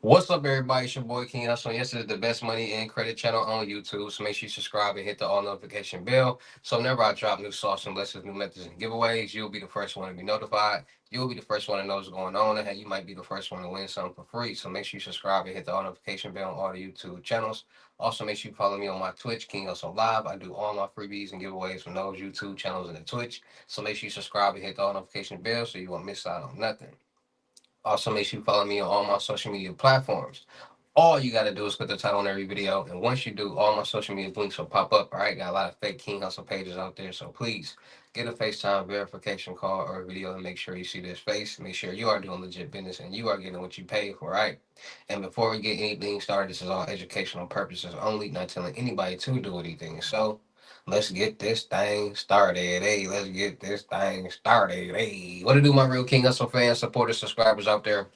What's up, everybody? It's your boy King Hussle. Yes, this is the best money and credit channel on YouTube. So make sure you subscribe and hit the all notification bell. So whenever I drop new sauce and blessings, new methods and giveaways, you'll be the first one to be notified. You'll be the first one to know what's going on, and hey, you might be the first one to win something for free. So make sure you subscribe and hit the all notification bell on all the YouTube channels. Also, make sure you follow me on my Twitch, King Hustle Live. I do all my freebies and giveaways from those YouTube channels and the Twitch. So make sure you subscribe and hit the all notification bell so you won't miss out on nothing. Also, make sure you follow me on all my social media platforms. All you gotta do is click the title on every video, and once you do, all my social media links will pop up. All right, got a lot of fake King Hustle pages out there, so please get a FaceTime verification call or a video and make sure you see this face. Make sure you are doing legit business and you are getting what you pay for. Right. And before we get anything started, this is all educational purposes only, not telling anybody to do anything. So let's get this thing started. Hey, let's get this thing started. Hey, what to do, my real King Hustle fans, supporters, subscribers out there?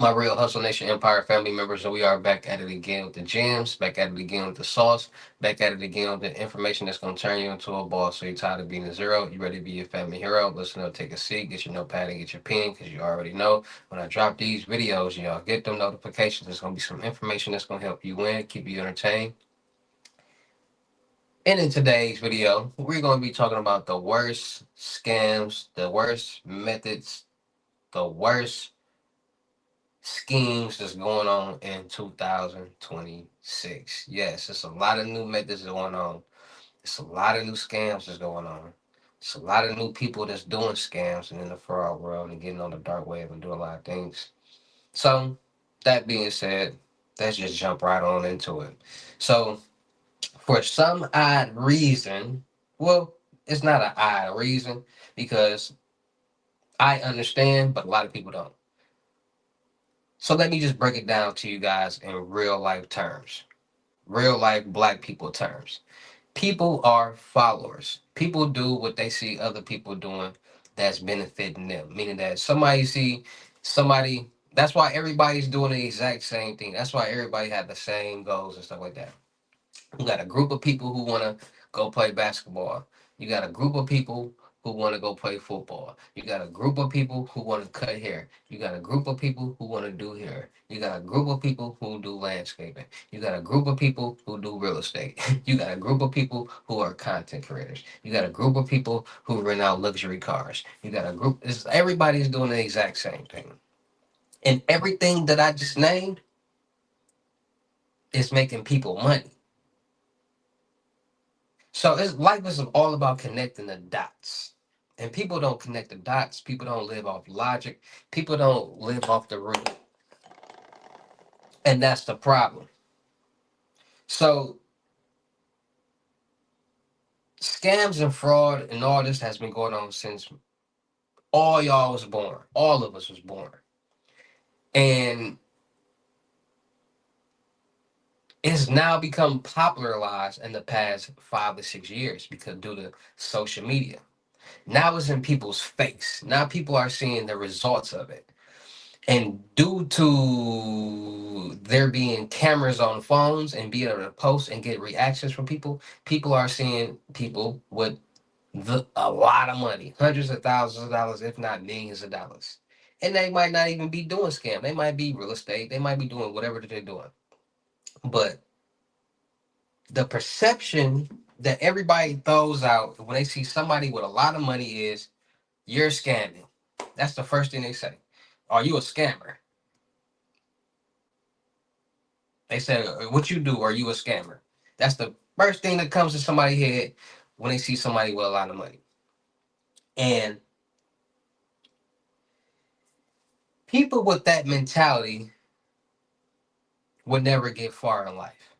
My real Hustle Nation Empire family members, and we are back at it again with the gems, back at it again with the sauce, back at it again with the information that's going to turn you into a boss. So you're tired of being a zero, you ready to be your family hero. Listen up, take a seat, get your notepad and get your pen, because you already know when I drop these videos, y'all get them notifications. There's going to be some information that's going to help you win, keep you entertained. And in today's video, we're going to be talking about the worst scams, the worst methods, the worst schemes that's going on in 2026. Yes, it's a lot of new methods going on. It's a lot of new scams that's going on. It's a lot of new people that's doing scams and in the fraud world and getting on the dark web and doing a lot of things. So, that being said, let's just jump right on into it. So, for some odd reason, well, it's not an odd reason because I understand, but a lot of people don't. So let me just break it down to you guys in real life terms, real life black people terms. People are followers. People do what they see other people doing that's benefiting them. Meaning that somebody see somebody, that's why everybody's doing the exact same thing. That's why everybody had the same goals and stuff like that. You got a group of people who want to go play basketball. You got a group of people who want to go play football. You got a group of people who want to cut hair. You got a group of people who want to do hair. You got a group of people who do landscaping. You got a group of people who do real estate. You got a group of people who are content creators. You got a group of people who rent out luxury cars. You got a group. Everybody's doing the exact same thing. And everything that I just named is making people money. So life is all about connecting the dots. And people don't connect the dots. People don't live off logic. People don't live off the root. And that's the problem. So scams and fraud and all this has been going on since all y'all was born. All of us was born. And it's now become popularized in the past 5 to 6 years because due to social media. Now it's in people's face. Now people are seeing the results of it. And due to there being cameras on phones and being able to post and get reactions from people, people are seeing people with a lot of money, hundreds of thousands of dollars, if not millions of dollars. And they might not even be doing scam. They might be real estate. They might be doing whatever that they're doing. But the perception that everybody throws out when they see somebody with a lot of money is you're scamming. That's the first thing they say. Are you a scammer? They said, "What you do? Are you a scammer?" That's the first thing that comes to somebody's head when they see somebody with a lot of money. And people with that mentality would never get far in life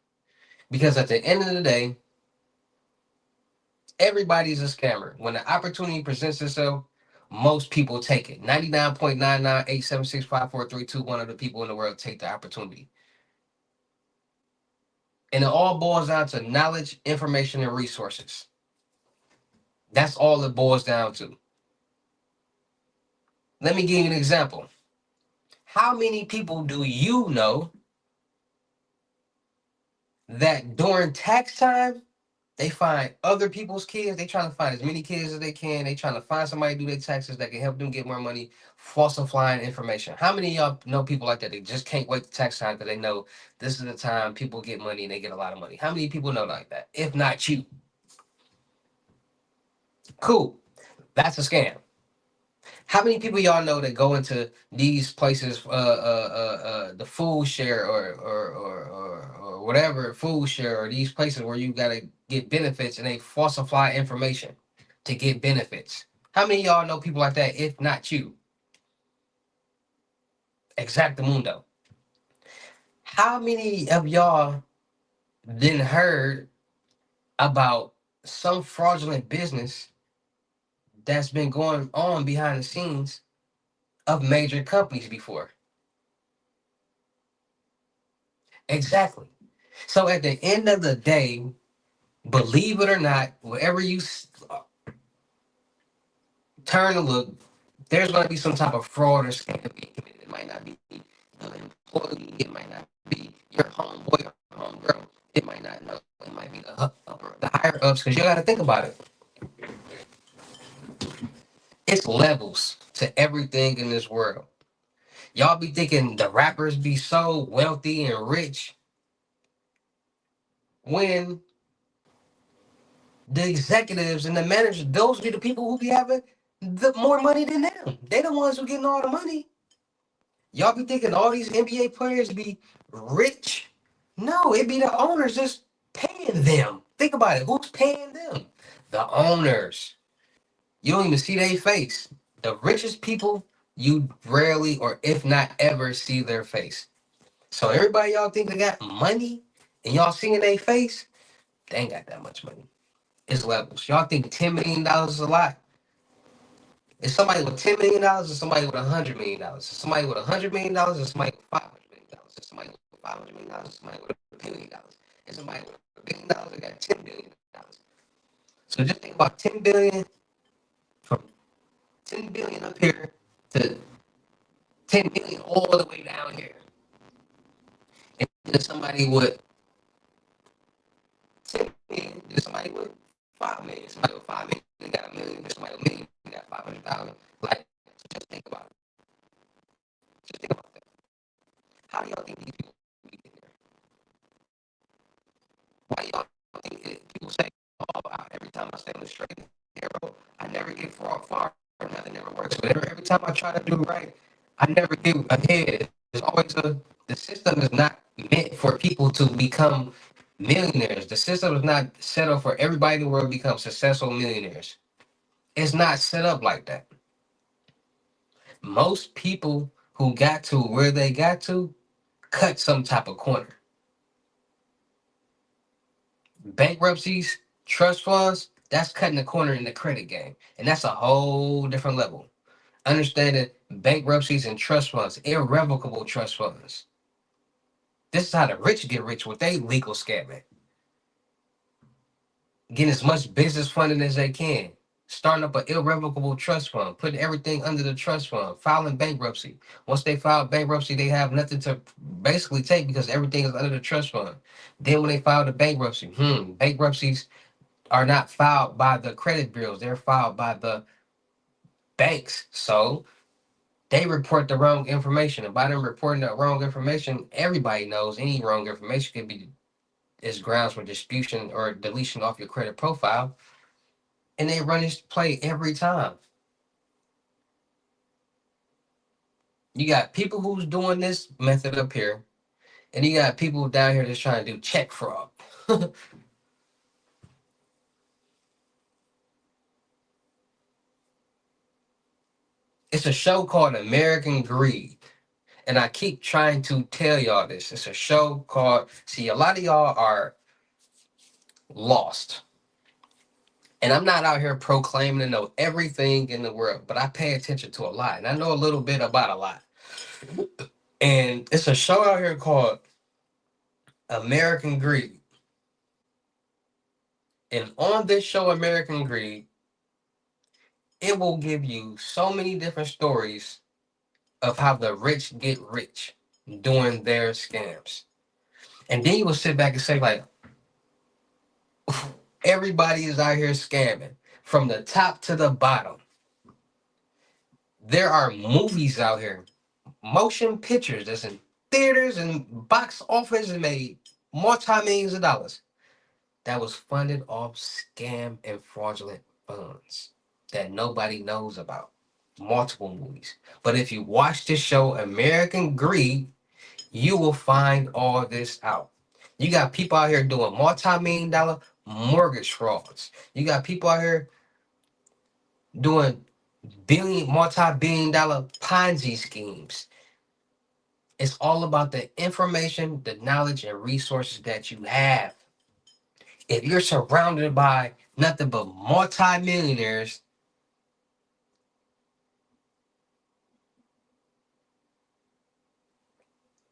because at the end of the day, everybody's a scammer. When the opportunity presents itself, most people take it. 99.998765432 of the people in the world take the opportunity. And it all boils down to knowledge, information, and resources. That's all it boils down to. Let me give you an example. How many people do you know that during tax time They find other people's kids. They trying to find as many kids as they can. They trying to find somebody to do their taxes that can help them get more money, falsifying information. How many of y'all know people like that? They just can't wait to tax time because they know this is the time people get money and they get a lot of money. How many people know like that? If not you, cool. That's a scam. How many people y'all know that go into these places, the food share or whatever food share or these places where you gotta get benefits and they falsify information to get benefits? How many of y'all know people like that? If not you, exactamundo. How many of y'all then heard about some fraudulent business that's been going on behind the scenes of major companies before? Exactly. So at the end of the day, believe it or not, wherever you turn to look, there's going to be some type of fraud or scam being committed. It might not be an employee, it might not be your homeboy or homegirl, it might not know, it might be the higher ups. Because you got to think about it, it's levels to everything in this world. Y'all be thinking the rappers be so wealthy and rich when the executives and the managers, those be the people who be having the more money than them. They the ones who getting all the money. Y'all be thinking all these NBA players be rich? No, it be the owners just paying them. Think about it. Who's paying them? The owners. You don't even see their face. The richest people, you rarely or if not ever see their face. So everybody y'all think they got money and y'all seeing their face, they ain't got that much money. It's levels. Y'all think $10 million is a lot? Is somebody with $10 million or somebody with $100 million? Is somebody with $100 million or somebody with $500 million? Is somebody with $500 million or somebody with $1 billion? Is somebody with $1 billion that got $10 billion? So just think about 10 billion, from 10 billion up here to 10 billion all the way down here. And then somebody with 10 million, there's somebody with 5 million, somebody with 5 million got a million, there's somebody with a million got 500,000. Like, just think about it. Just think about that. How do y'all think these people get there? Why y'all think it? People say, "Oh, every time I stay on the straight and narrow, I never get far, or nothing never works." But every time I try to do right, I never get ahead. There's always the system is not meant for people to become millionaires. The system is not set up for everybody in the world to become successful millionaires. It's not set up like that. Most people who got to where they got to cut some type of corner. Bankruptcies, trust funds, that's cutting the corner in the credit game. And that's a whole different level. Understanding bankruptcies and trust funds, irrevocable trust funds. This is how the rich get rich with their legal scamming. Getting as much business funding as they can. Starting up an irrevocable trust fund, putting everything under the trust fund, filing bankruptcy. Once they file bankruptcy, they have nothing to basically take because everything is under the trust fund. Then when they file the bankruptcy, bankruptcies are not filed by the credit bureaus, they're filed by the banks. So they report the wrong information. And by them reporting the wrong information, everybody knows any wrong information can be is grounds for disputation or deletion off your credit profile. And they run this play every time. You got people who's doing this method up here, and you got people down here that's trying to do check fraud. It's a show called American Greed. And I keep trying to tell y'all this. It's a show called, see, a lot of y'all are lost. And I'm not out here proclaiming to know everything in the world, but I pay attention to a lot. And I know a little bit about a lot. And it's a show out here called American Greed. And on this show, American Greed, it will give you so many different stories of how the rich get rich doing their scams. And then you will sit back and say, like, Everybody is out here scamming from the top to the bottom. There are movies out here, motion pictures that's in theaters and box office and made multi-millions of dollars that was funded off scam and fraudulent funds that nobody knows about. Multiple movies. But if you watch the show American Greed, you will find all this out. You got people out here doing multi-million dollar mortgage frauds. You got people out here doing multi-billion dollar Ponzi schemes. It's all about the information, the knowledge, and resources that you have. If you're surrounded by nothing but multi-millionaires,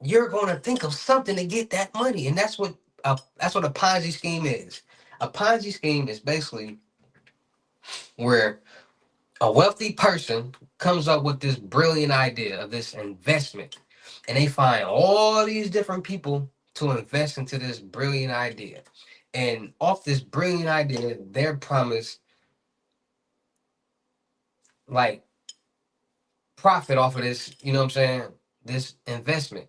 you're going to think of something to get that money, and that's what a Ponzi scheme is. A Ponzi scheme is basically where a wealthy person comes up with this brilliant idea of this investment, and they find all these different people to invest into this brilliant idea. And off this brilliant idea, they're promised like profit off of this, you know what I'm saying? This investment.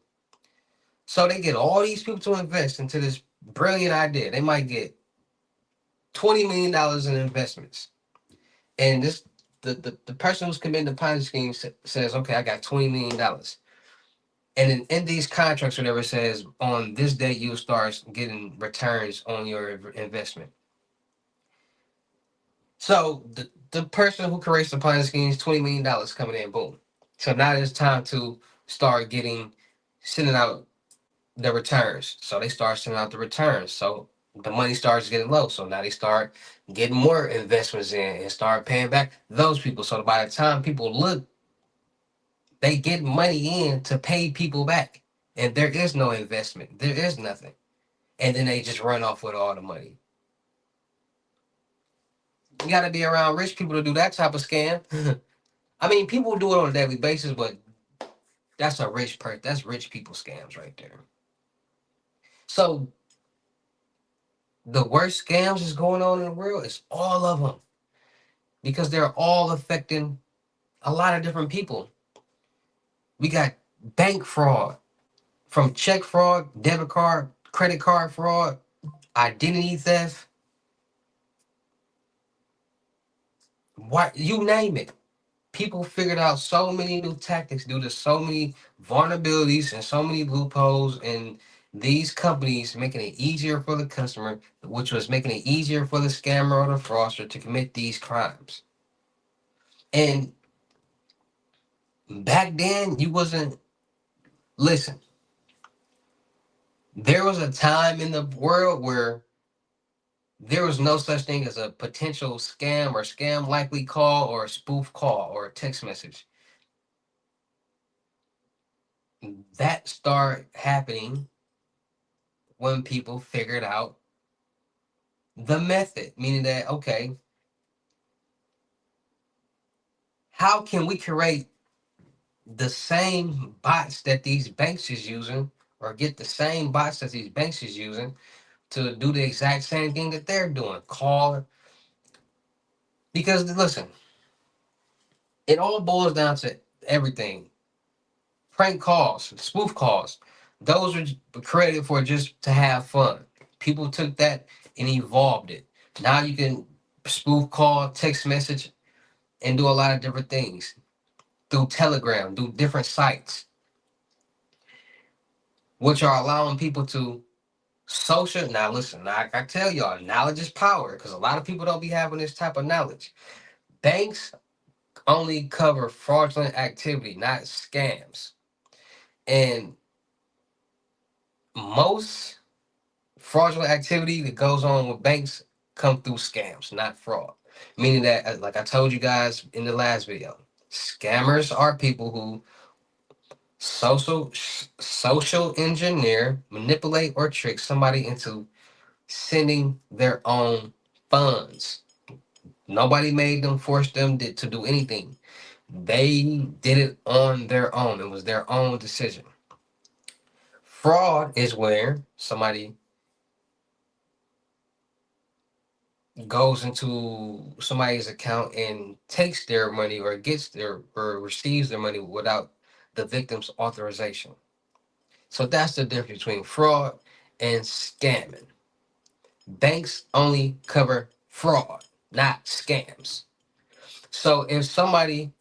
So they get all these people to invest into this brilliant idea. They might get $20 million in investments. And the person who's committing the Ponzi scheme says, okay, I got $20 million. And in these contracts, whatever, it says on this day you'll start getting returns on your investment. So the person who creates the Ponzi scheme is $20 million coming in, boom. So now it's time to start sending out the returns. So they start sending out the returns. So the money starts getting low. So now they start getting more investments in and start paying back those people. So by the time people look, they get money in to pay people back. And there is no investment. There is nothing. And then they just run off with all the money. You got to be around rich people to do that type of scam. I mean, people do it on a daily basis, but that's a rich person. That's rich people scams right there. So the worst scams is going on in the world. It's all of them because they're all affecting a lot of different people. We got bank fraud, from check fraud, debit card, credit card fraud, identity theft, what you name it. People figured out so many new tactics due to so many vulnerabilities and so many loopholes and these companies making it easier for the customer, which was making it easier for the scammer or the fraudster to commit these crimes. And back then, you wasn't, listen, there was a time in the world where there was no such thing as a potential scam or scam likely call or a spoof call or a text message. That started happening when people figured out the method, meaning that, okay, how can we create the same bots that these banks is using or get the same bots that these banks is using to do the exact same thing that they're doing? Call, because listen, it all boils down to everything. Prank calls, spoof calls, those are created for just to have fun. People took that and evolved it. Now you can spoof call, text message, and do a lot of different things through Telegram, through different sites, which are allowing people to social. Now, listen, I tell y'all, knowledge is power because a lot of people don't be having this type of knowledge. Banks only cover fraudulent activity, not scams. And most fraudulent activity that goes on with banks come through scams, not fraud. Meaning that, like I told you guys in the last video, scammers are people who social engineer, manipulate, or trick somebody into sending their own funds. Nobody made them, forced them to do anything. They did it on their own. It was their own decision. Fraud is where somebody goes into somebody's account and takes their money or gets their or receives their money without the victim's authorization. So that's the difference between fraud and scamming. Banks only cover fraud, not scams. So if somebody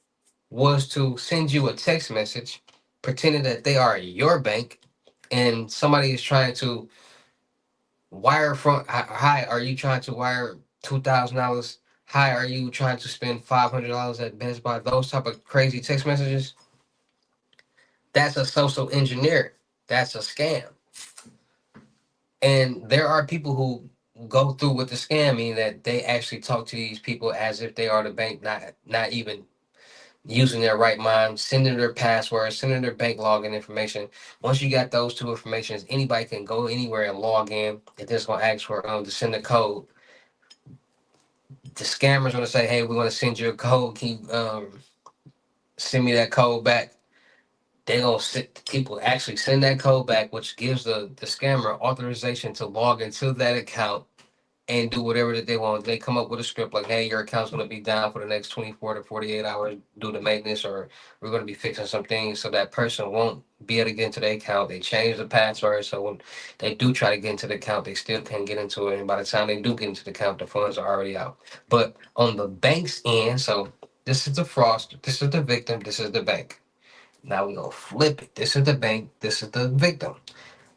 was to send you a text message pretending that they are your bank and somebody is trying to wire from hi, are you trying to wire $2,000? Hi, are you trying to spend $500 at Best Buy? Those type of crazy text messages, that's a social engineer. That's a scam. And there are people who go through with the scam, meaning that they actually talk to these people as if they are the bank, not even using their right mind, sending their passwords, sending their bank login information. Once you got those two informations, anybody can go anywhere and log in. If they're gonna ask for to send a code, the scammer's gonna say, "Hey, we want to send you a code. Can you send me that code back?" They gonna sit, people actually send that code back, which gives the scammer authorization to log into that account and do whatever that they want. They come up with a script like, "Hey, your account's going to be down for the next 24 to 48 hours due to maintenance, or we're going to be fixing some things," so that person won't be able to get into the account. They change the password, so when they do try to get into the account, they still can't get into it. And by the time they do get into the account, the funds are already out. But on the bank's end, so this is the fraudster, this is the victim, this is the bank. Now we're going to flip it. This is the bank, this is the victim.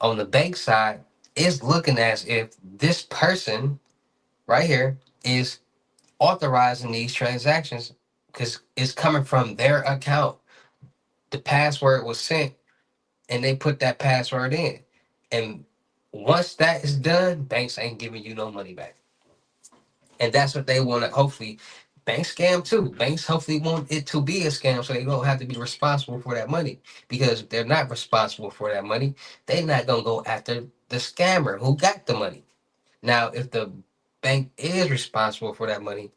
On the bank side, it's looking as if this person right here is authorizing these transactions because it's coming from their account. The password was sent and they put that password in. And once that is done, banks ain't giving you no money back. And that's what they want to hopefully. Banks scam too. Banks hopefully want it to be a scam so they don't have to be responsible for that money. Because if they're not responsible for that money, they're not going to go after the scammer who got the money. Now, if the bank is responsible for that money,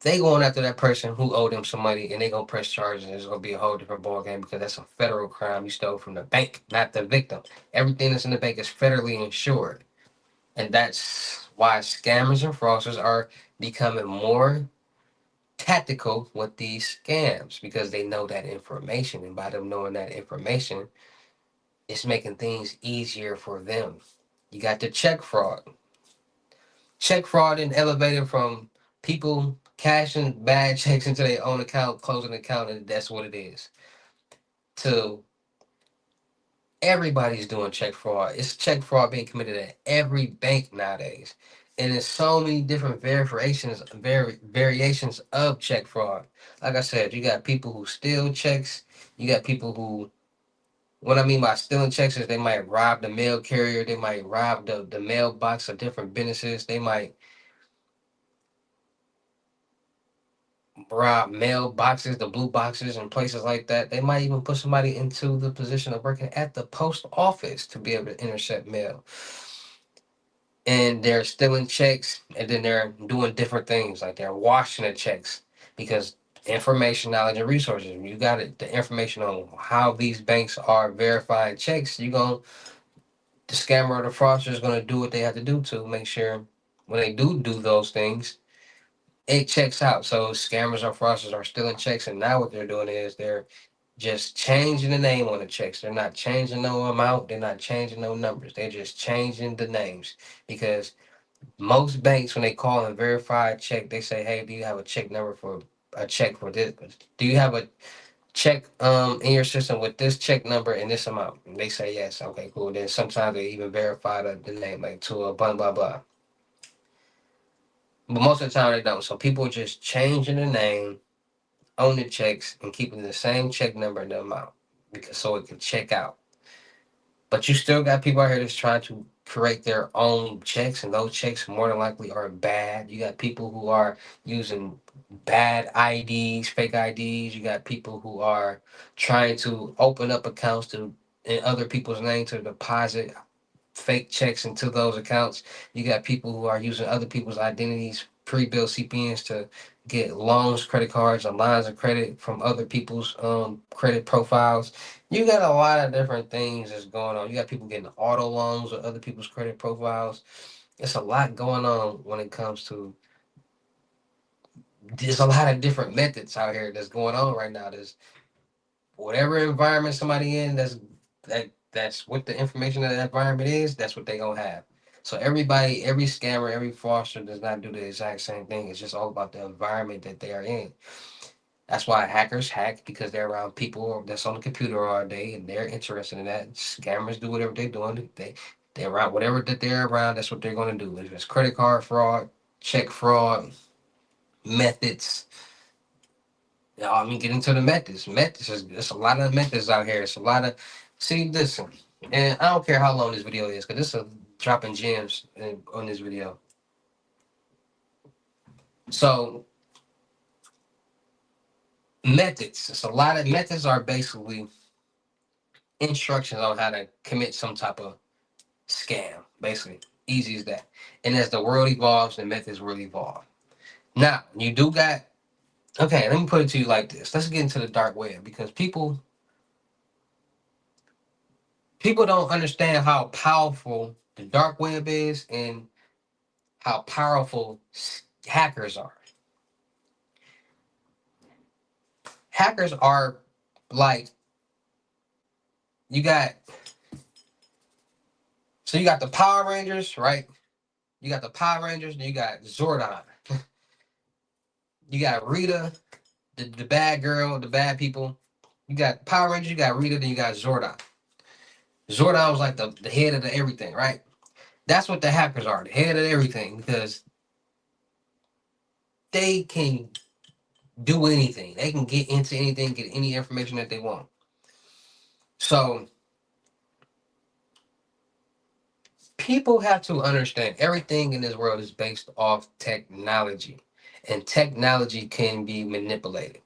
they going after that person who owed them some money and they gonna press charges and it's gonna be a whole different ball game because that's a federal crime. You stole from the bank, not the victim. Everything that's in the bank is federally insured. And that's why scammers and fraudsters are becoming more tactical with these scams because they know that information. And by them knowing that information, it's making things easier for them. You got the check fraud. Check fraud and elevated from people cashing bad checks into their own account, closing the account, and that's what it is. To everybody's doing check fraud. It's check fraud being committed at every bank nowadays. And there's so many different variations of check fraud. Like I said, you got people who steal checks. You got people who, what I mean by stealing checks is they might rob the mail carrier. They might rob the mailbox of different businesses. They might rob mailboxes, the blue boxes, and places like that. They might even put somebody into the position of working at the post office to be able to intercept mail. And they're stealing checks, and then they're doing different things, like they're washing the checks because information, knowledge, and resources. You got it, the information on how these banks are verifying checks. You going the scammer or the fraudster is going to do what they have to do to make sure when they do those things it checks out. So scammers or fraudsters are stealing checks, and now what they're doing is they're just changing the name on the checks. They're not changing no amount. They're not changing no numbers. They're just changing the names because most banks, when they call and verify a check, they say, "Hey, do you have a check number for a check for this? Do you have a check in your system with this check number and this amount?" And they say yes. Okay, cool. Then sometimes they even verify the name, like to a blah blah blah. But most of the time they don't. So people are just changing the name on the checks and keeping the same check number and the amount because so it can check out. But you still got people out here that's trying to create their own checks, and those checks more than likely are bad. You got people who are using bad IDs, fake IDs. You got people who are trying to open up accounts to in other people's name to deposit fake checks into those accounts. You got people who are using other people's identities, pre-built CPNs to get loans, credit cards, or lines of credit from other people's credit profiles. You got a lot of different things that's going on. You got people getting auto loans with other people's credit profiles. It's a lot going on when it comes to there's a lot of different methods out here that's going on right now. There's whatever environment somebody in that's what the information of that environment is, that's what they gonna have. So everybody, every scammer, every fraudster does not do the exact same thing. It's just all about the environment that they are in. That's why hackers hack, because they're around people that's on the computer all day and they're interested in that. Scammers do whatever they're doing. They're around whatever that they're around, that's what they're gonna do. If it's credit card fraud, check fraud, methods. Yeah, I mean, get into the methods. Methods is there's a lot of methods out here. It's a lot of see. Listen, and I don't care how long this video is, because this is dropping gems on this video. So methods. It's a lot of methods are basically instructions on how to commit some type of scam. Basically, easy as that. And as the world evolves, the methods will evolve. Now you do got okay. Let me put it to you like this. Let's get into the dark web, because people don't understand how powerful the dark web is and how powerful hackers are. Hackers are like you got you got the Power Rangers, right? You got the Power Rangers, and you got Zordon. You got Rita, the bad girl, the bad people. You got Power Rangers, you got Rita, then you got Zordon. Zordon was like the head of the everything, right? That's what the hackers are, the head of everything, because they can do anything. They can get into anything, get any information that they want. So people have to understand everything in this world is based off technology, and technology can be manipulated.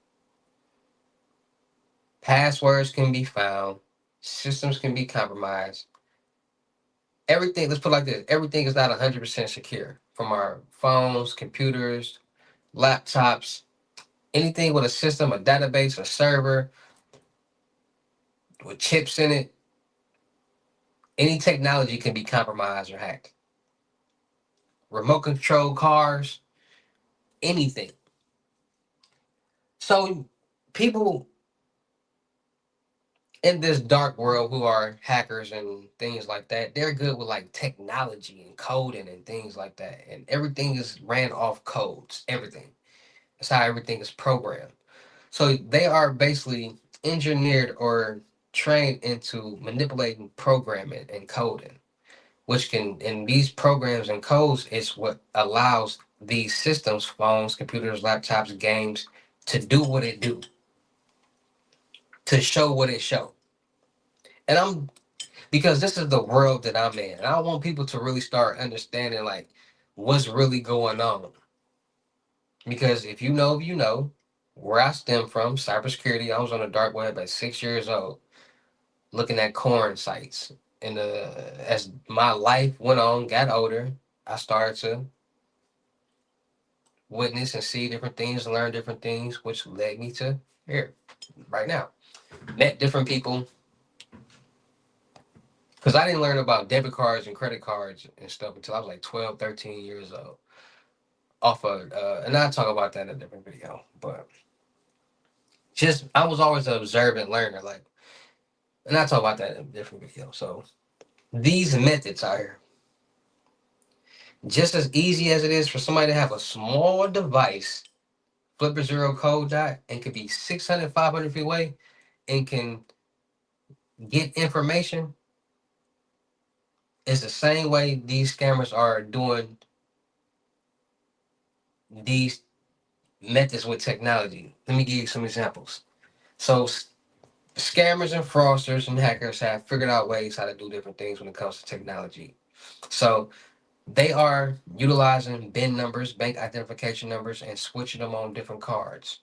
Passwords can be found, systems can be compromised. Everything, let's put it like this, everything is not 100% secure, from our phones, computers, laptops, anything with a system, a database, a server with chips in it. Any technology can be compromised or hacked. Remote control cars, anything. So people in this dark world who are hackers and things like that, they're good with like technology and coding and things like that. And everything is ran off codes, everything. That's how everything is programmed. So they are basically engineered or trained into manipulating programming and coding, which can, in these programs and codes, is what allows these systems, phones, computers, laptops, games, to do what it do, to show what it show. And I'm because this is the world that I'm in. And I want people to really start understanding like what's really going on. Because if you know where I stem from, cybersecurity. I was on the dark web at 6 years old, looking at corn sites. And as my life went on, got older, I started to witness and see different things, learn different things, which led me to here, right now. Met different people, because I didn't learn about debit cards and credit cards and stuff until I was like 12, 13 years old. Off of, and I'll talk about that in a different video. But just, I was always an observant learner, like, and I'll talk about that in a different video. So these methods out here, just as easy as it is for somebody to have a small device, flip a zero code dot, and could be 600, 500 feet away and can get information, is the same way these scammers are doing these methods with technology. Let me give you some examples. So scammers and fraudsters and hackers have figured out ways how to do different things when it comes to technology. So they are utilizing BIN numbers, bank identification numbers, and switching them on different cards,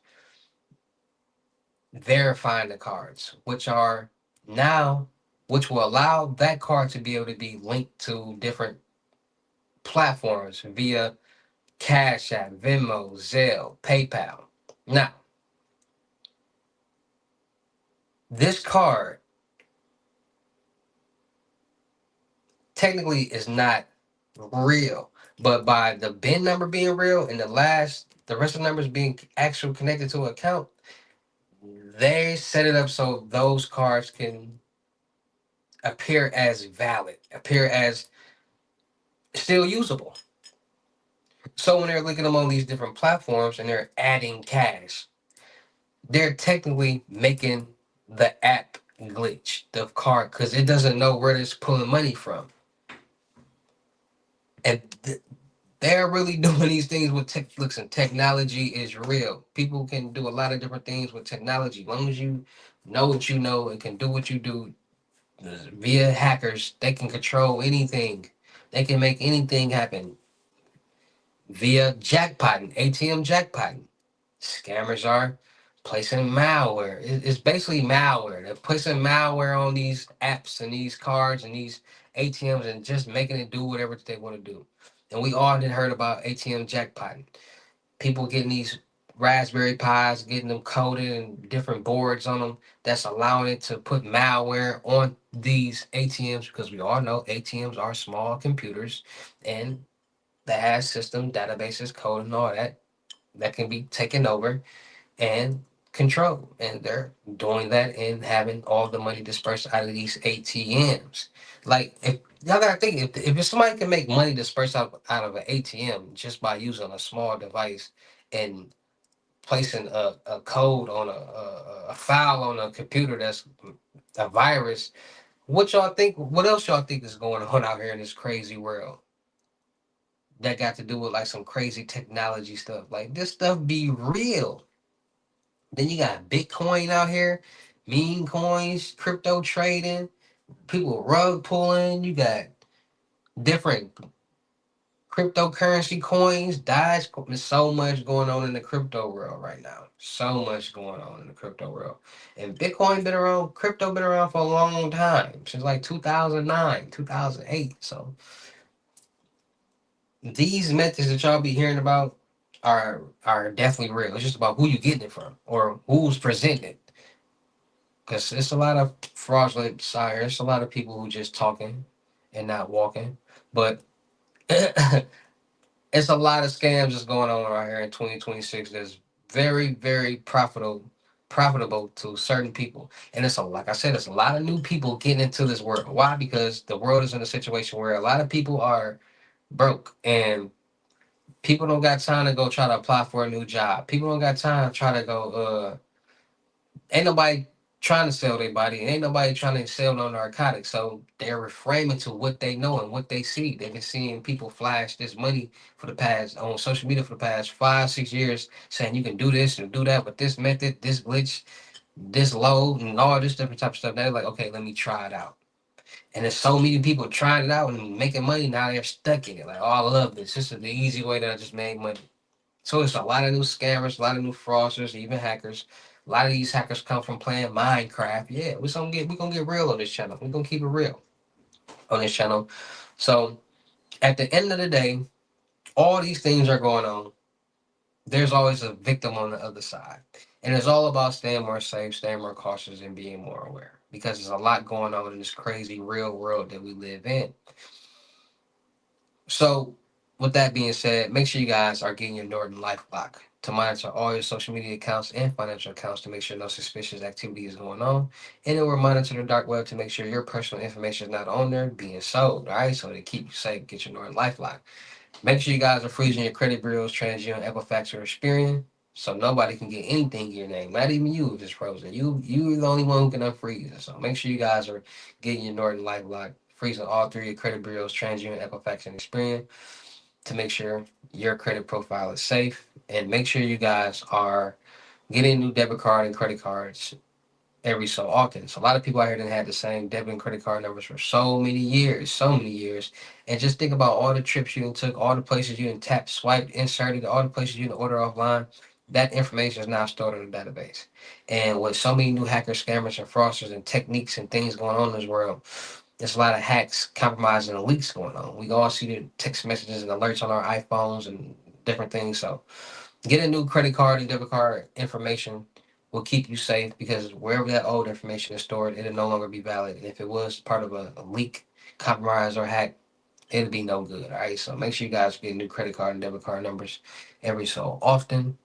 verifying the cards, which are now, which will allow that card to be able to be linked to different platforms via Cash App, Venmo, Zelle, PayPal. Now, this card technically is not real, but by the BIN number being real and the last the rest of the numbers being actually connected to an account, they set it up so those cards can appear as valid, appear as still usable. So when they're linking them on these different platforms and they're adding cash, they're technically making the app glitch, the card, because it doesn't know where it's pulling money from. And they're really doing these things with tech. Listen, technology is real. People can do a lot of different things with technology. As long as you know what you know and can do what you do via hackers, they can control anything. They can make anything happen via jackpotting, ATM jackpotting. Scammers are placing malware. It's basically malware. They're placing malware on these apps and these cards and these ATMs and just making it do whatever they want to do. And we all did heard about ATM jackpotting. People getting these Raspberry Pis, getting them coded and different boards on them that's allowing it to put malware on these ATMs because we all know ATMs are small computers and that has system databases, code, and all that that can be taken over and control. And they're doing that and having all the money dispersed out of these ATMs. Like, if y'all gotta think, if somebody can make money dispersed out of an ATM just by using a small device and placing a code on a file on a computer that's a virus, what y'all think? What else y'all think is going on out here in this crazy world that got to do with like some crazy technology stuff? Like this stuff be real. Then you got Bitcoin out here, meme coins, crypto trading, people rug pulling. You got different cryptocurrency coins, Doge. There's so much going on in the crypto world right now. So much going on in the crypto world. And Bitcoin been around, crypto been around for a long time, since like 2009, 2008. So these methods that y'all be hearing about are definitely real. It's just about who you getting it from or who's presenting it. Because it's a lot of fraudulent sire. It's a lot of people who just talking and not walking. But it's a lot of scams that's going on right here in 2026 that's very, very profitable to certain people. And it's a like I said, it's a lot of new people getting into this world. Why? Because the world is in a situation where a lot of people are broke and people don't got time to go try to apply for a new job. People don't got time to try to go ain't nobody trying to sell their body. Ain't nobody trying to sell no narcotics. So they're reframing to what they know and what they see. They've been seeing people flash this money for the past on social media for the past 5, 6 years, saying you can do this and do that with this method, this glitch, this load, and all this different type of stuff. They're like, okay, let me try it out. And there's so many people trying it out and making money. Now they're stuck in it. Like, oh, I love this. This is the easy way that I just made money. So it's a lot of new scammers, a lot of new fraudsters, even hackers. A lot of these hackers come from playing Minecraft. Yeah, we gonna get real on this channel. We're gonna keep it real on this channel. So at the end of the day, all these things are going on. There's always a victim on the other side. And it's all about staying more safe, staying more cautious, and being more aware. Because there's a lot going on in this crazy real world that we live in. So, with that being said, make sure you guys are getting your Norton LifeLock to monitor all your social media accounts and financial accounts to make sure no suspicious activity is going on. And it will monitor the dark web to make sure your personal information is not on there being sold. All right, so to keep you safe, get your Norton LifeLock. Make sure you guys are freezing your credit bureaus, TransUnion, Equifax, or Experian. So nobody can get anything in your name, not even you if it's frozen. You're the only one who can unfreeze it. So make sure you guys are getting your Norton LifeLock, freezing all three of your credit bureaus, TransUnion, Equifax, and Experian to make sure your credit profile is safe. And make sure you guys are getting new debit card and credit cards every so often. So a lot of people out here that had the same debit and credit card numbers for so many years. And just think about all the trips you took, all the places you tapped, swiped, inserted, all the places you order offline. That information is now stored in the database. And with so many new hackers, scammers, and fraudsters and techniques and things going on in this world, there's a lot of hacks, compromising, and leaks going on. We all see the text messages and alerts on our iPhones and different things. So get a new credit card and debit card information will keep you safe because wherever that old information is stored, it'll no longer be valid. And if it was part of a leak, compromise, or hack, it'll be no good. All right. So make sure you guys get new credit card and debit card numbers every so often.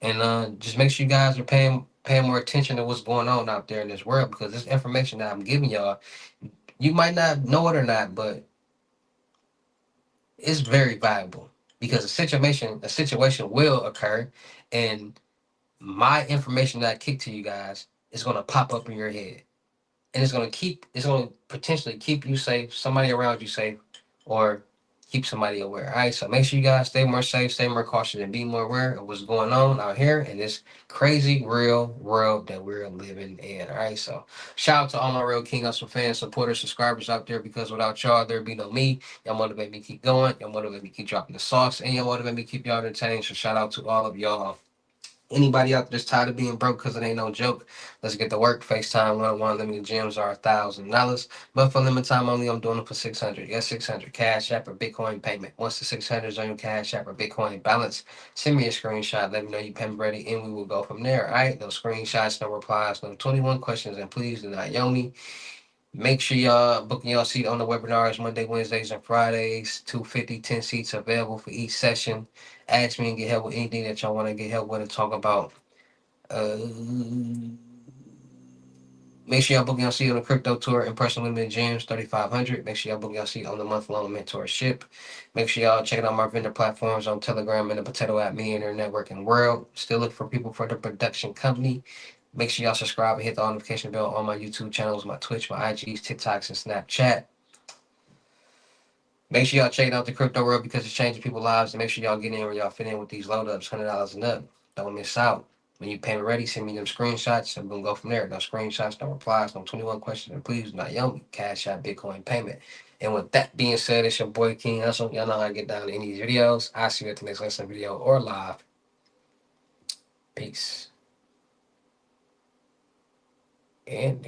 And just make sure you guys are paying more attention to what's going on out there in this world, because this information that I'm giving y'all, you might not know it or not, but it's very valuable, because a situation will occur, and my information that I kick to you guys is gonna pop up in your head, and it's gonna potentially keep you safe, somebody around you safe, or keep somebody aware. All right, so make sure you guys stay more safe, stay more cautious, and be more aware of what's going on out here in this crazy real world that we're living in. All right, so shout out to all my real King Hustle fans, supporters, subscribers out there, because without y'all there'd be no me. Y'all motivate me to keep going, y'all motivate me to keep dropping the sauce, and y'all motivate me to keep y'all entertained. So shout out to all of y'all. Anybody out there's tired of being broke, because it ain't no joke, let's get to work. FaceTime one-on-one limited gems are $1,000, but for limited time only, I'm doing it for 600. Yes, 600. Cash App or Bitcoin payment. Once the 600 is on your Cash App or Bitcoin balance, send me a screenshot. Let me know you payment ready, and we will go from there. All right. No screenshots, no replies, no 21 questions, and please do not yell me. Make sure y'all booking y'all seat on the webinars Monday, Wednesdays, and Fridays. 250, 10 seats available for each session. Ask me and get help with anything that y'all want to get help with and talk about. Uh, Make sure y'all book y'all seat on the crypto tour in person limited gems 3,500. Make sure y'all book y'all seat on the month-long mentorship. Make sure y'all check out my vendor platforms on Telegram and the Potato App Millionaire Networking World. Still look for people for the production company. Make sure y'all subscribe and hit the notification bell on my YouTube channels, my Twitch, my IGs, TikToks, and Snapchat. Make sure y'all check out the crypto world, because it's changing people's lives. And make sure y'all get in where y'all fit in with these load ups, $100 and up. Don't miss out. When you payment ready, send me them screenshots, and we'll go from there. No screenshots, no replies, no 21 questions, and please do not yell me. Cash App, Bitcoin payment. And with that being said, it's your boy King Hustle. Y'all know how I get down in these videos. I'll see you at the next lesson video or live. Peace. And